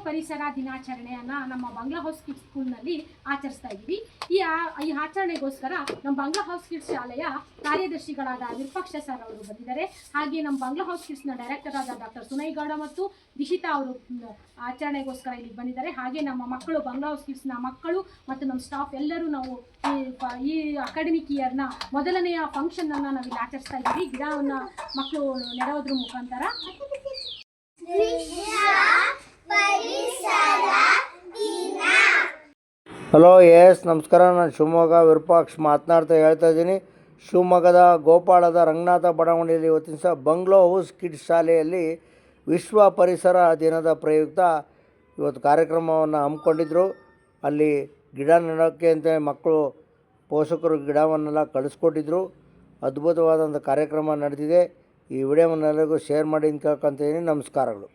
ಪರಿಸರ ದಿನಾಚರಣೆಯನ್ನು ನಮ್ಮ ಬಾಂಗ್ಲಾ ಹೌಸ್ ಕಿಡ್ಸ್ ಸ್ಕೂಲ್ನಲ್ಲಿ ಆಚರಿಸ್ತಾ ಇದ್ದೀವಿ. ಈ ಆಚರಣೆಗೋಸ್ಕರ ನಮ್ಮ ಬಾಂಗ್ಲಾ ಹೌಸ್ ಕಿಡ್ಸ್ ಶಾಲೆಯ ಕಾರ್ಯದರ್ಶಿಗಳಾದ ವಿರೂಪಾಕ್ಷ ಸರ್ ಅವರು ಬಂದಿದ್ದಾರೆ. ಹಾಗೆ ನಮ್ಮ ಬಾಂಗ್ಲಾ ಹೌಸ್ ಕಿಡ್ಸ್ನ ಡೈರೆಕ್ಟರ್ ಆದ ಡಾಕ್ಟರ್ ಸುನೈ ಗೌಡ ಮತ್ತು ದಿಶಿತಾ ಅವರು ಆಚರಣೆಗೋಸ್ಕರ ಇಲ್ಲಿ ಬಂದಿದ್ದಾರೆ. ಹಾಗೆ ನಮ್ಮ ಮಕ್ಕಳು, ಬಾಂಗ್ಲಾ ಹೌಸ್ ಕಿಡ್ಸ್ನ ಮಕ್ಕಳು ಮತ್ತು ನಮ್ಮ ಸ್ಟಾಫ್ ಎಲ್ಲರೂ ನಾವು ಈ ಅಕಾಡೆಮಿಕ್ ಇಯರ್ನ ಮೊದಲನೆಯ ಫಂಕ್ಷನನ್ನು ನಾವಿಲ್ಲಿ ಆಚರಿಸ್ತಾ ಇದ್ದೀವಿ. ಗಿಡವನ್ನು ಮಕ್ಕಳು ನೆಡೋದ್ರ ಮುಖಾಂತರ. ಹಲೋ ನಮಸ್ಕಾರ. ನಾನು ಶಿವಮೊಗ್ಗ ವಿರೂಪಾಕ್ಷ ಮಾತನಾಡ್ತಾ ಹೇಳ್ತಾ ಇದ್ದೀನಿ. ಶಿವಮೊಗ್ಗದ ಗೋಪಾಳದ ರಂಗನಾಥ ಬಡಾವಣೆಯಲ್ಲಿ ಇವತ್ತಿನ ಸಹ ಬಾಂಗ್ಲಾ ಹೌಸ್ ಕಿಡ್ಸ್ ಶಾಲೆಯಲ್ಲಿ ವಿಶ್ವ ಪರಿಸರ ದಿನದ ಪ್ರಯುಕ್ತ ಇವತ್ತು ಕಾರ್ಯಕ್ರಮವನ್ನು ಹಮ್ಮಿಕೊಂಡಿದ್ದರು. ಅಲ್ಲಿ ಗಿಡ ನೆಡೋಕ್ಕೆ ಅಂತ ಮಕ್ಕಳು ಪೋಷಕರು ಗಿಡವನ್ನೆಲ್ಲ ಕಳಿಸ್ಕೊಟ್ಟಿದ್ರು. ಅದ್ಭುತವಾದಂಥ ಕಾರ್ಯಕ್ರಮ ನಡೆದಿದೆ. ಈ ವಿಡಿಯೋವನ್ನೆಲ್ಲರಿಗೂ ಶೇರ್ ಮಾಡಿ ಅಂತ ಕೇಳ್ಕೊತೀನಿ. ನಮಸ್ಕಾರಗಳು.